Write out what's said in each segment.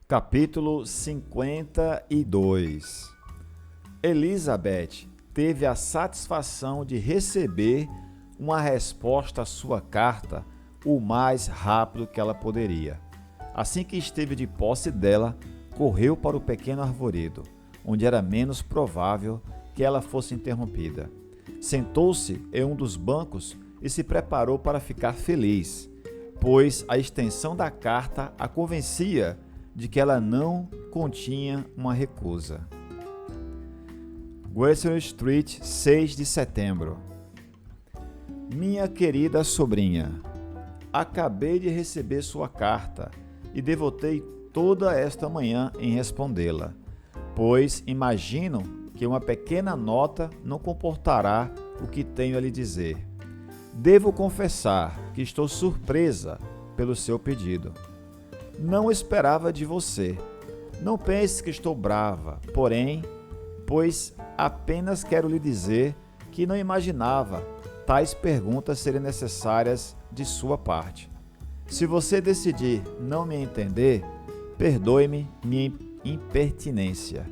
Capítulo 52. Elizabeth teve a satisfação de receber uma resposta à sua carta o mais rápido que ela poderia. Assim que esteve de posse dela, correu para o pequeno arvoredo, onde era menos provável que ela fosse interrompida. Sentou-se em um dos bancos e se preparou para ficar feliz, pois a extensão da carta a convencia de que ela não continha uma recusa. Grayson Street, 6 de setembro. Minha querida sobrinha, acabei de receber sua carta e devotei toda esta manhã em respondê-la, pois imagino que uma pequena nota não comportará o que tenho a lhe dizer. Devo confessar que estou surpresa pelo seu pedido. Não esperava de você. Não pense que estou brava, pois apenas quero lhe dizer que não imaginava tais perguntas serem necessárias de sua parte. Se você decidir não me entender, perdoe-me minha impertinência.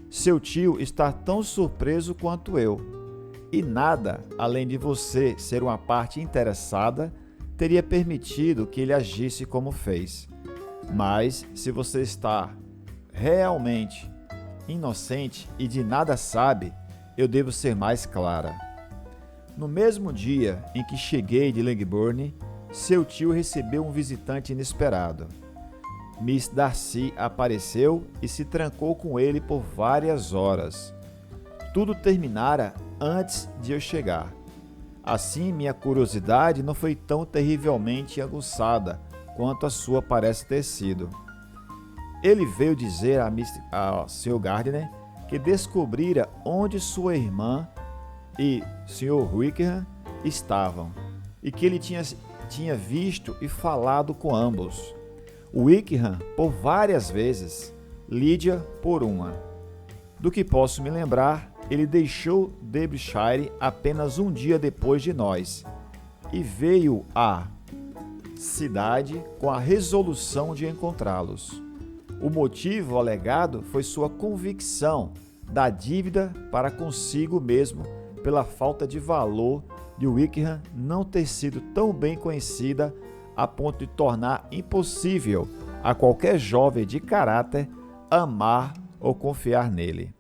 Seu tio está tão surpreso quanto eu, e nada, além de você ser uma parte interessada, teria permitido que ele agisse como fez. Mas, se você está realmente inocente e de nada sabe, eu devo ser mais clara. No mesmo dia em que cheguei de Langbourne, seu tio recebeu um visitante inesperado. Miss Darcy apareceu e se trancou com ele por várias horas. Tudo terminara antes de eu chegar. Assim, minha curiosidade não foi tão terrivelmente aguçada quanto a sua parece ter sido. Ele veio dizer ao Sr. Gardiner que descobrira onde sua irmã e Sr. Wickham estavam, e que ele tinha visto e falado com ambos. Wickham por várias vezes, Lydia por uma. Do que posso me lembrar, ele deixou Derbyshire apenas um dia depois de nós, e veio à cidade com a resolução de encontrá-los. O motivo alegado foi sua convicção da dívida para consigo mesmo pela falta de valor de Wickham não ter sido tão bem conhecida a ponto de tornar impossível a qualquer jovem de caráter amar ou confiar nele.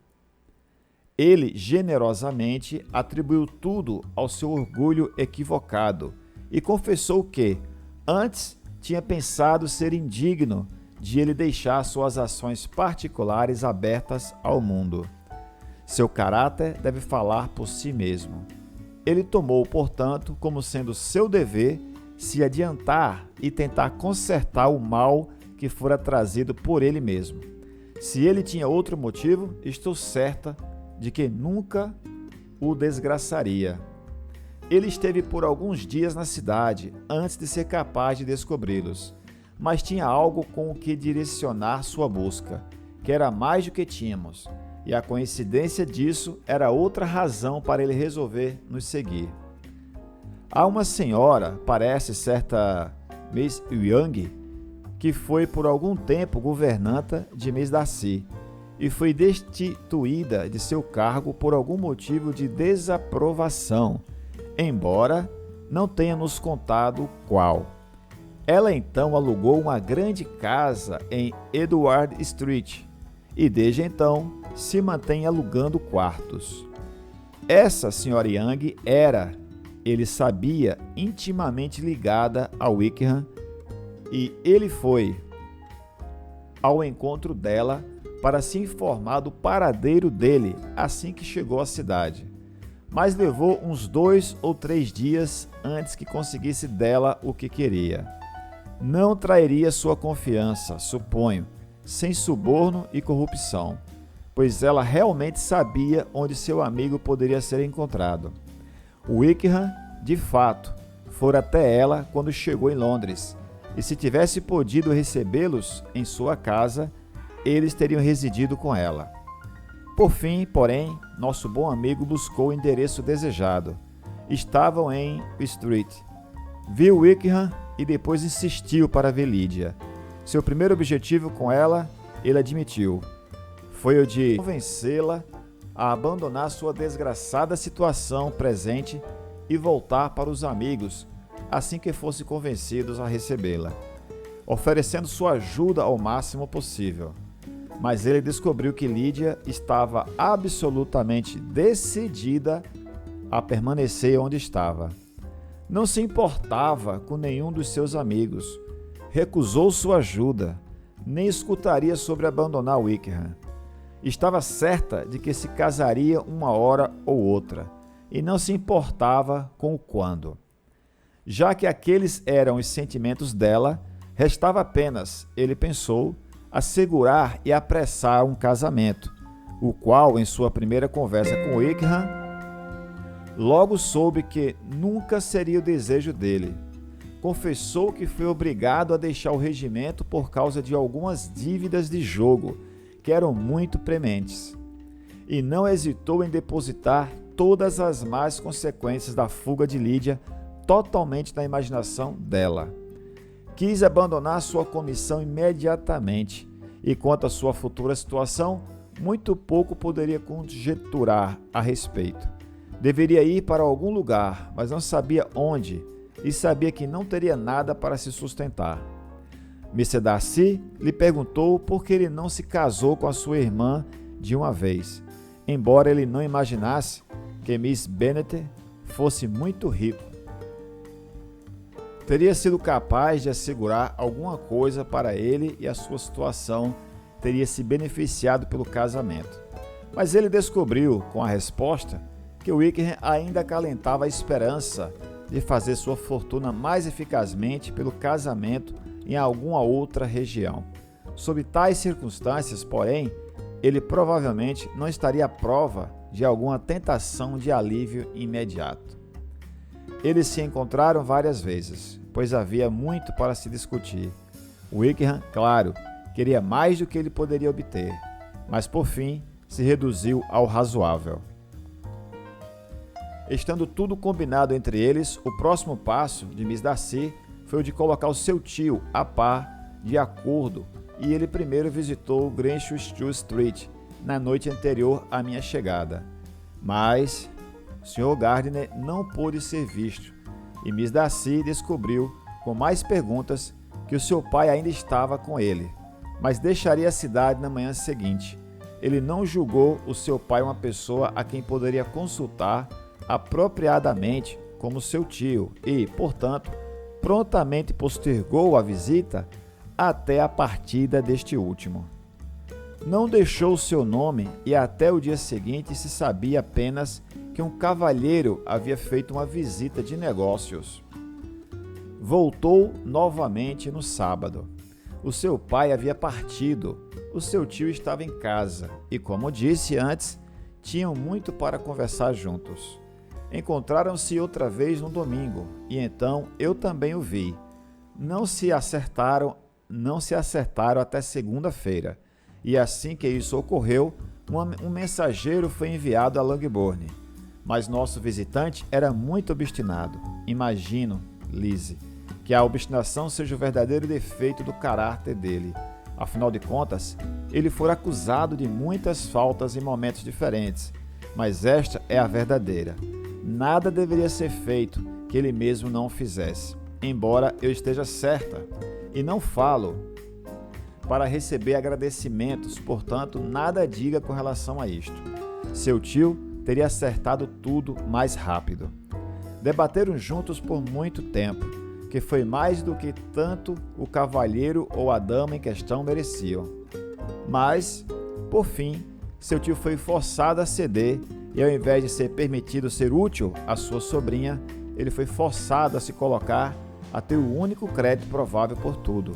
Ele generosamente atribuiu tudo ao seu orgulho equivocado e confessou que, antes, tinha pensado ser indigno de ele deixar suas ações particulares abertas ao mundo. Seu caráter deve falar por si mesmo. Ele tomou, portanto, como sendo seu dever se adiantar e tentar consertar o mal que fora trazido por ele mesmo. Se ele tinha outro motivo, estou certa de que nunca o desgraçaria. Ele esteve por alguns dias na cidade antes de ser capaz de descobri-los, mas tinha algo com o que direcionar sua busca, que era mais do que tínhamos, e a coincidência disso era outra razão para ele resolver nos seguir. Há uma senhora, parece certa Miss Young, que foi por algum tempo governanta de Miss Darcy, e foi destituída de seu cargo por algum motivo de desaprovação, embora não tenha nos contado qual. Ela então alugou uma grande casa em Edward Street e desde então se mantém alugando quartos. Essa senhora Young era, ele sabia, intimamente ligada a Wickham e ele foi ao encontro dela para se informar do paradeiro dele assim que chegou à cidade. Mas levou uns 2 ou 3 dias antes que conseguisse dela o que queria. Não trairia sua confiança, suponho, sem suborno e corrupção, pois ela realmente sabia onde seu amigo poderia ser encontrado. Wickham, de fato, fora até ela quando chegou em Londres, e se tivesse podido recebê-los em sua casa, eles teriam residido com ela. Por fim, porém, nosso bom amigo buscou o endereço desejado. Estavam em Street. Viu Wickham e depois insistiu para ver Lídia. Seu primeiro objetivo com ela, ele admitiu, foi o de convencê-la a abandonar sua desgraçada situação presente e voltar para os amigos assim que fossem convencidos a recebê-la, oferecendo sua ajuda ao máximo possível. Mas ele descobriu que Lídia estava absolutamente decidida a permanecer onde estava. Não se importava com nenhum dos seus amigos, recusou sua ajuda, nem escutaria sobre abandonar Wickham. Estava certa de que se casaria uma hora ou outra, e não se importava com o quando. Já que aqueles eram os sentimentos dela, restava apenas, ele pensou, assegurar e apressar um casamento, o qual, em sua primeira conversa com Wickham, logo soube que nunca seria o desejo dele. Confessou que foi obrigado a deixar o regimento por causa de algumas dívidas de jogo, que eram muito prementes, e não hesitou em depositar todas as más consequências da fuga de Lídia totalmente na imaginação dela. Quis abandonar sua comissão imediatamente, e quanto à sua futura situação, muito pouco poderia conjecturar a respeito. Deveria ir para algum lugar, mas não sabia onde, e sabia que não teria nada para se sustentar. Mr. Darcy lhe perguntou por que ele não se casou com a sua irmã de uma vez, embora ele não imaginasse que Miss Bennet fosse muito rico. Teria sido capaz de assegurar alguma coisa para ele e a sua situação teria se beneficiado pelo casamento. Mas ele descobriu, com a resposta, que Wickham ainda acalentava a esperança de fazer sua fortuna mais eficazmente pelo casamento em alguma outra região. Sob tais circunstâncias, porém, ele provavelmente não estaria à prova de alguma tentação de alívio imediato. Eles se encontraram várias vezes, pois havia muito para se discutir. Wickham, claro, queria mais do que ele poderia obter, mas por fim se reduziu ao razoável. Estando tudo combinado entre eles, o próximo passo de Miss Darcy foi o de colocar o seu tio a par de acordo, e ele primeiro visitou Greenwich Street na noite anterior à minha chegada. Mas Sr. Gardiner não pôde ser visto, e Miss Darcy descobriu, com mais perguntas, que o seu pai ainda estava com ele, mas deixaria a cidade na manhã seguinte. Ele não julgou o seu pai uma pessoa a quem poderia consultar apropriadamente como seu tio e, portanto, prontamente postergou a visita até a partida deste último. Não deixou seu nome e até o dia seguinte se sabia apenas que um cavalheiro havia feito uma visita de negócios. Voltou novamente no sábado. O seu pai havia partido, o seu tio estava em casa e, como disse antes, tinham muito para conversar juntos. Encontraram-se outra vez no domingo, e então eu também o vi. Não se acertaram até segunda-feira, e assim que isso ocorreu, um mensageiro foi enviado a Langbourne. Mas nosso visitante era muito obstinado. Imagino, Lizzie, que a obstinação seja o verdadeiro defeito do caráter dele. Afinal de contas, ele foi acusado de muitas faltas em momentos diferentes, mas esta é a verdadeira. Nada deveria ser feito que ele mesmo não fizesse, embora eu esteja certa, e não falo para receber agradecimentos, portanto, nada diga com relação a isto. Seu tio teria acertado tudo mais rápido. Debateram juntos por muito tempo, que foi mais do que tanto o cavalheiro ou a dama em questão mereciam. Mas, por fim, seu tio foi forçado a ceder e, ao invés de ser permitido ser útil à sua sobrinha, ele foi forçado a se colocar a ter o único crédito provável por tudo,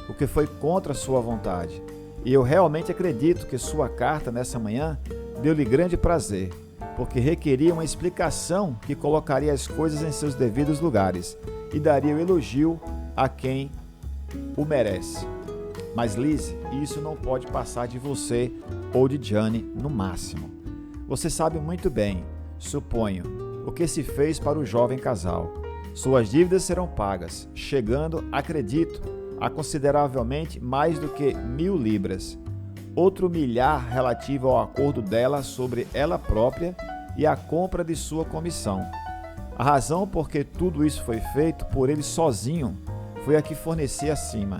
o que foi contra sua vontade. E eu realmente acredito que sua carta nessa manhã deu-lhe grande prazer, porque requeria uma explicação que colocaria as coisas em seus devidos lugares e daria o elogio a quem o merece. Mas Lizzie, isso não pode passar de você ou de Gianni no máximo. Você sabe muito bem, suponho, o que se fez para o jovem casal. Suas dívidas serão pagas, chegando, acredito, a consideravelmente mais do que 1.000 libras. Outro milhar relativo ao acordo dela sobre ela própria e a compra de sua comissão. A razão por que tudo isso foi feito por ele sozinho foi a que forneci acima.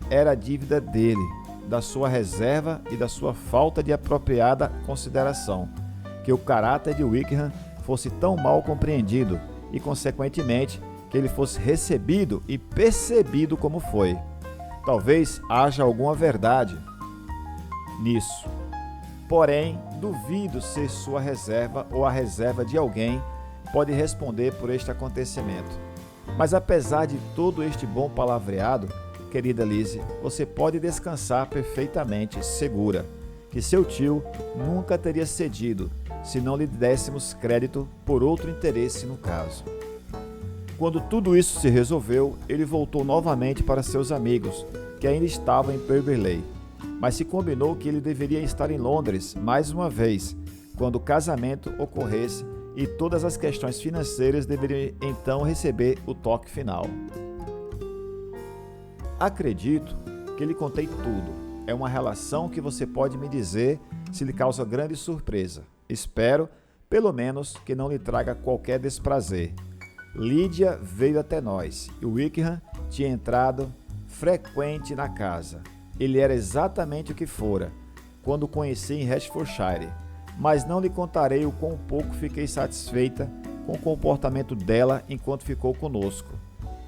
Era a dívida dele, da sua reserva e da sua falta de apropriada consideração, que o caráter de Wickham fosse tão mal compreendido e, consequentemente, que ele fosse recebido e percebido como foi. Talvez haja alguma verdade nisso. Porém, duvido se sua reserva ou a reserva de alguém pode responder por este acontecimento. Mas apesar de todo este bom palavreado, querida Lizzie, você pode descansar perfeitamente segura que seu tio nunca teria cedido se não lhe dessemos crédito por outro interesse no caso. Quando tudo isso se resolveu, ele voltou novamente para seus amigos, que ainda estavam em Pemberley, mas se combinou que ele deveria estar em Londres mais uma vez, quando o casamento ocorresse e todas as questões financeiras deveriam então receber o toque final. Acredito que lhe contei tudo. É uma relação que você pode me dizer se lhe causa grande surpresa. Espero, pelo menos, que não lhe traga qualquer desprazer. Lídia veio até nós e Wickham tinha entrado frequente na casa. Ele era exatamente o que fora, quando o conheci em Hertfordshire, mas não lhe contarei o quão pouco fiquei satisfeita com o comportamento dela enquanto ficou conosco.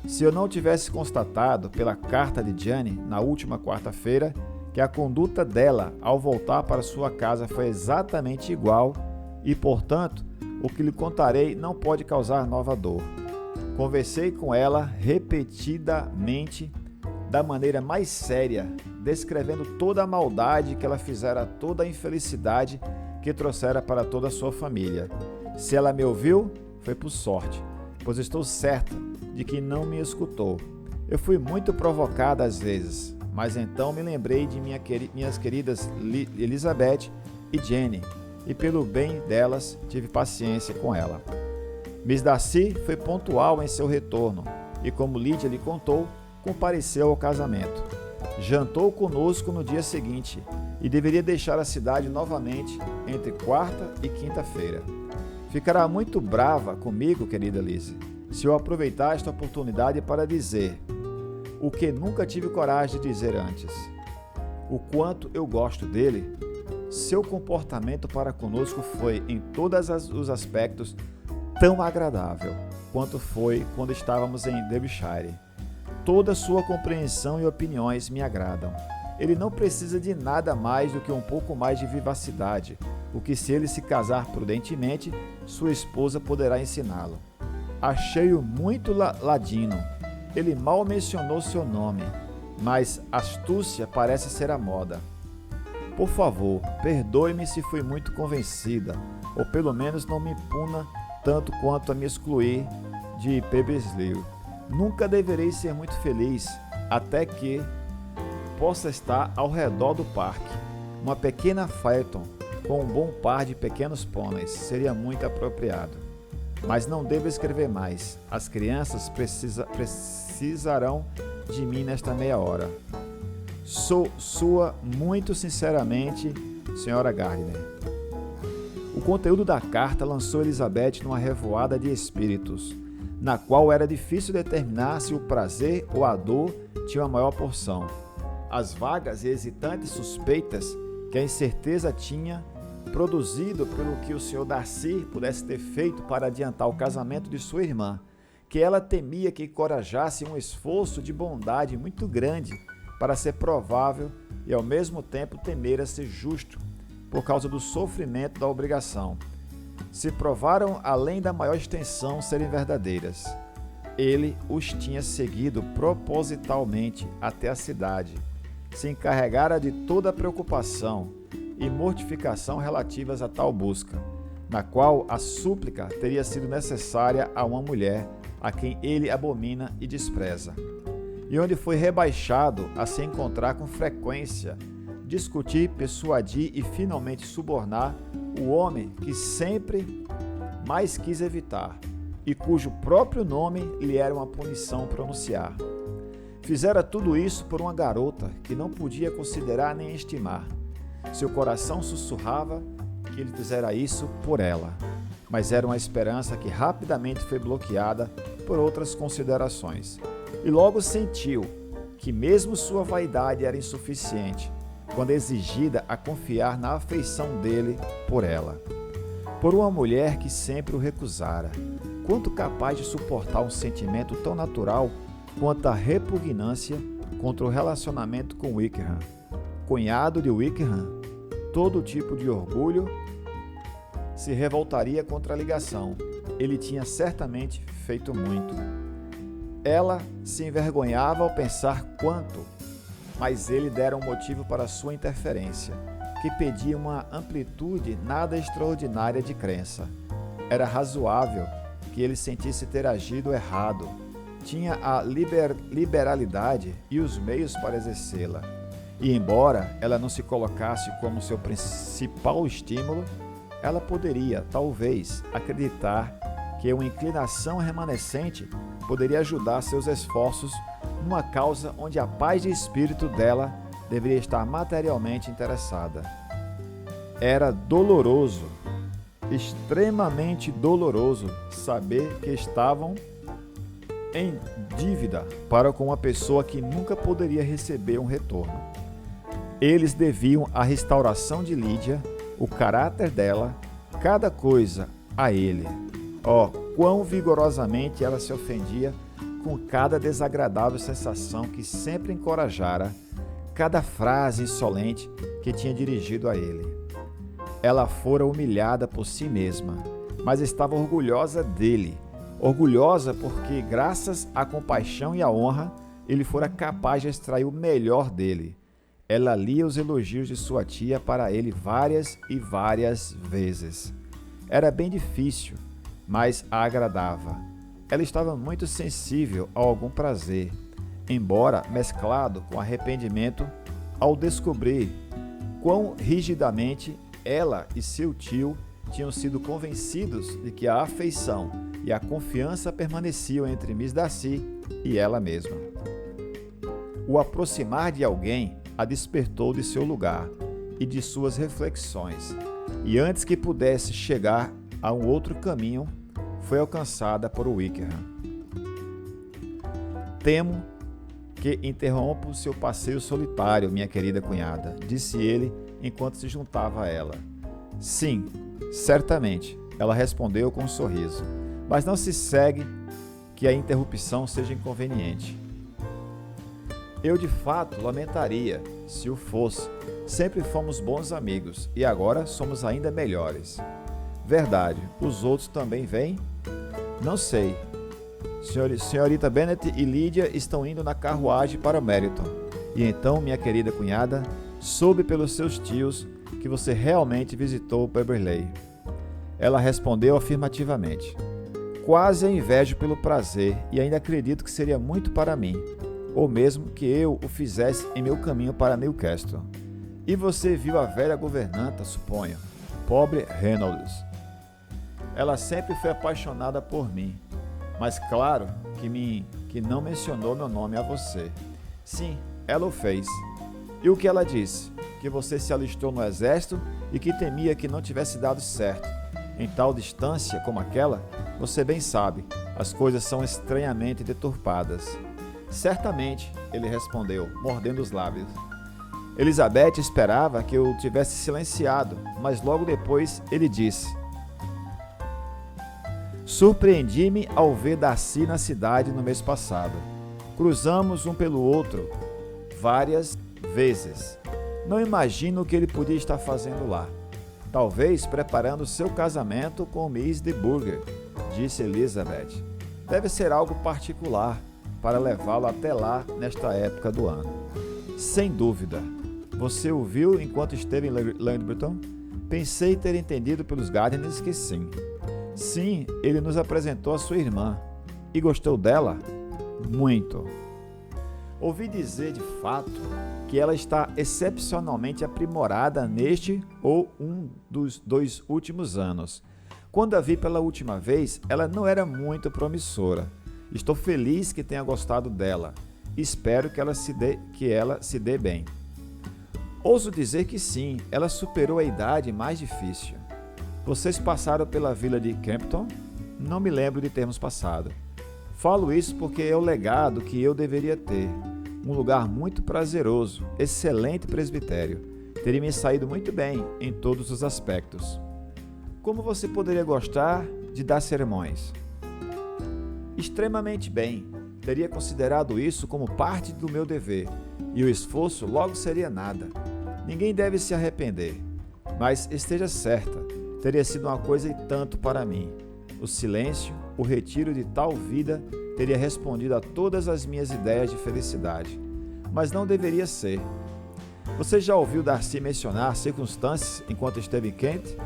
Se eu não tivesse constatado pela carta de Gianni na última quarta-feira que a conduta dela ao voltar para sua casa foi exatamente igual e, portanto, o que lhe contarei não pode causar nova dor. Conversei com ela repetidamente da maneira mais séria, descrevendo toda a maldade que ela fizera, toda a infelicidade que trouxera para toda a sua família. Se ela me ouviu, foi por sorte, pois estou certa de que não me escutou. Eu fui muito provocada às vezes, mas então me lembrei de minhas queridas Elizabeth e Jenny, e pelo bem delas tive paciência com ela. Miss Darcy foi pontual em seu retorno, e como Lídia lhe contou, compareceu ao casamento. Jantou conosco no dia seguinte, e deveria deixar a cidade novamente entre quarta e quinta-feira. Ficará muito brava comigo, querida Lizzie, se eu aproveitar esta oportunidade para dizer o que nunca tive coragem de dizer antes. O quanto eu gosto dele. Seu comportamento para conosco foi, em todos os aspectos, tão agradável quanto foi quando estávamos em Derbyshire. Toda sua compreensão e opiniões me agradam. Ele não precisa de nada mais do que um pouco mais de vivacidade, o que, se ele se casar prudentemente, sua esposa poderá ensiná-lo. Achei-o muito ladino. Ele mal mencionou seu nome, mas astúcia parece ser a moda. Por favor, perdoe-me se fui muito convencida, ou pelo menos não me puna tanto quanto a me excluir de Pemberley. Nunca deverei ser muito feliz, até que possa estar ao redor do parque. Uma pequena Phaeton com um bom par de pequenos pôneis seria muito apropriado. Mas não devo escrever mais. As crianças precisarão de mim nesta meia hora. Sou sua muito sinceramente, Sra. Gardiner. O conteúdo da carta lançou Elizabeth numa revoada de espíritos, na qual era difícil determinar se o prazer ou a dor tinham a maior porção. As vagas e hesitantes suspeitas que a incerteza tinha produzido pelo que o Sr. Darcy pudesse ter feito para adiantar o casamento de sua irmã, que ela temia que encorajasse um esforço de bondade muito grande para ser provável e ao mesmo tempo temera ser justo por causa do sofrimento da obrigação, se provaram além da maior extensão serem verdadeiras. Ele os tinha seguido propositalmente até a cidade, se encarregara de toda a preocupação e mortificação relativas a tal busca, na qual a súplica teria sido necessária a uma mulher a quem ele abomina e despreza. e onde foi rebaixado a se encontrar com frequência, discutir, persuadir e finalmente subornar o homem que sempre mais quis evitar e cujo próprio nome lhe era uma punição pronunciar. Fizera tudo isso por uma garota que não podia considerar nem estimar. Seu coração sussurrava que ele fizera isso por ela, mas era uma esperança que rapidamente foi bloqueada por outras considerações. E logo sentiu que mesmo sua vaidade era insuficiente, quando exigida a confiar na afeição dele por ela. Por uma mulher que sempre o recusara, quanto capaz de suportar um sentimento tão natural quanto a repugnância contra o relacionamento com Wickham. Cunhado de Wickham, todo tipo de orgulho se revoltaria contra a ligação. Ele tinha certamente feito muito. Ela se envergonhava ao pensar quanto, mas ele dera um motivo para sua interferência, que pedia uma amplitude nada extraordinária de crença. Era razoável que ele sentisse ter agido errado. Tinha a liberalidade e os meios para exercê-la. E embora ela não se colocasse como seu principal estímulo, ela poderia, talvez, acreditar que uma inclinação remanescente poderia ajudar seus esforços numa causa onde a paz de espírito dela deveria estar materialmente interessada. Era doloroso, extremamente doloroso, saber que estavam em dívida para com uma pessoa que nunca poderia receber um retorno. Eles deviam a restauração de Lídia, o caráter dela, cada coisa a ele. Oh, quão vigorosamente ela se ofendia com cada desagradável sensação que sempre encorajara, cada frase insolente que tinha dirigido a ele. Ela fora humilhada por si mesma, mas estava orgulhosa dele, orgulhosa porque, graças à compaixão e à honra, ele fora capaz de extrair o melhor dele. Ela lia os elogios de sua tia para ele várias e várias vezes. Era bem difícil, mas a agradava. Ela estava muito sensível a algum prazer, embora mesclado com arrependimento ao descobrir quão rigidamente ela e seu tio tinham sido convencidos de que a afeição e a confiança permaneciam entre Miss Darcy e ela mesma. O aproximar de alguém a despertou de seu lugar e de suas reflexões, e antes que pudesse chegar a um outro caminho, foi alcançada por Wickham. Temo que interrompa o seu passeio solitário, minha querida cunhada, disse ele enquanto se juntava a ela. Sim, certamente, ela respondeu com um sorriso, mas não se segue que a interrupção seja inconveniente. Eu de fato lamentaria se o fosse. Sempre fomos bons amigos e agora somos ainda melhores. Verdade, os outros também vêm? Não sei. Senhorita Bennet e Lídia estão indo na carruagem para Meryton. E então, minha querida cunhada, soube pelos seus tios que você realmente visitou Pemberley. Ela respondeu afirmativamente. Quase a invejo pelo prazer e ainda acredito que seria muito para mim, ou mesmo que eu o fizesse em meu caminho para Newcastle. E você viu a velha governanta, suponho, pobre Reynolds. Ela sempre foi apaixonada por mim, mas claro que não mencionou meu nome a você. Sim, ela o fez. E o que ela disse? Que você se alistou no exército e que temia que não tivesse dado certo. Em tal distância como aquela, você bem sabe, as coisas são estranhamente deturpadas. Certamente, ele respondeu, mordendo os lábios. Elizabeth esperava que eu tivesse silenciado, mas logo depois ele disse: surpreendi-me ao ver Darcy na cidade no mês passado. Cruzamos um pelo outro várias vezes. Não imagino o que ele podia estar fazendo lá. Talvez preparando seu casamento com Miss de Burgh, disse Elizabeth. Deve ser algo particular para levá-lo até lá nesta época do ano. Sem dúvida. Você o viu enquanto esteve em Langleton? Pensei ter entendido pelos Gardiners que sim. Sim, ele nos apresentou a sua irmã. E gostou dela? Muito. Ouvi dizer de fato que ela está excepcionalmente aprimorada neste ou um dos 2 últimos anos. Quando a vi pela última vez, ela não era muito promissora. Estou feliz que tenha gostado dela. Espero que ela se dê bem. Ouso dizer que sim, ela superou a idade mais difícil. Vocês passaram pela vila de Campton? Não me lembro de termos passado. Falo isso porque é o legado que eu deveria ter. Um lugar muito prazeroso, excelente presbitério. Teria me saído muito bem em todos os aspectos. Como você poderia gostar de dar sermões? Extremamente bem. Teria considerado isso como parte do meu dever, e o esforço logo seria nada. Ninguém deve se arrepender, mas esteja certa, teria sido uma coisa e tanto para mim. O silêncio, o retiro de tal vida teria respondido a todas as minhas ideias de felicidade, mas não deveria ser. Você já ouviu Darcy mencionar circunstâncias enquanto esteve em Kent?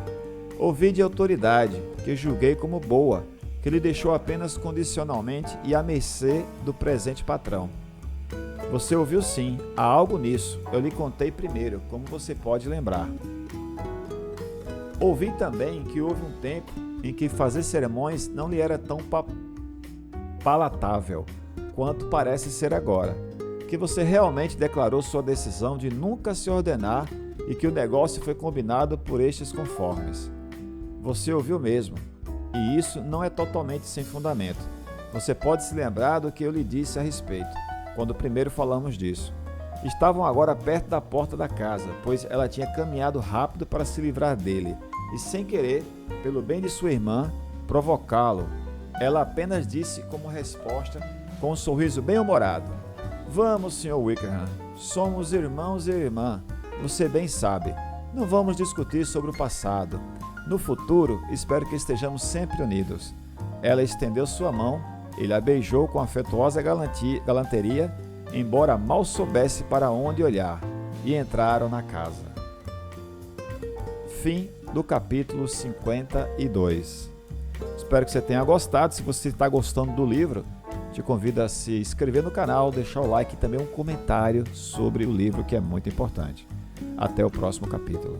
Ouvi de autoridade, que julguei como boa, que lhe deixou apenas condicionalmente e à mercê do presente patrão. Você ouviu sim, há algo nisso, eu lhe contei primeiro, como você pode lembrar. Ouvi também que houve um tempo em que fazer sermões não lhe era tão palatável quanto parece ser agora, que você realmente declarou sua decisão de nunca se ordenar e que o negócio foi combinado por estes conformes. Você ouviu mesmo, e isso não é totalmente sem fundamento. Você pode se lembrar do que eu lhe disse a respeito, quando primeiro falamos disso. Estavam agora perto da porta da casa, pois ela tinha caminhado rápido para se livrar dele, e sem querer, pelo bem de sua irmã, provocá-lo. Ela apenas disse como resposta, com um sorriso bem-humorado: "Vamos, Sr. Wickham, somos irmãos e irmã, você bem sabe. Não vamos discutir sobre o passado. No futuro, espero que estejamos sempre unidos." Ela estendeu sua mão, ele a beijou com afetuosa galanteria, embora mal soubesse para onde olhar, e entraram na casa. Fim do capítulo 52. Espero que você tenha gostado. Se você está gostando do livro, te convido a se inscrever no canal, deixar o like e também um comentário sobre o livro, que é muito importante. Até o próximo capítulo.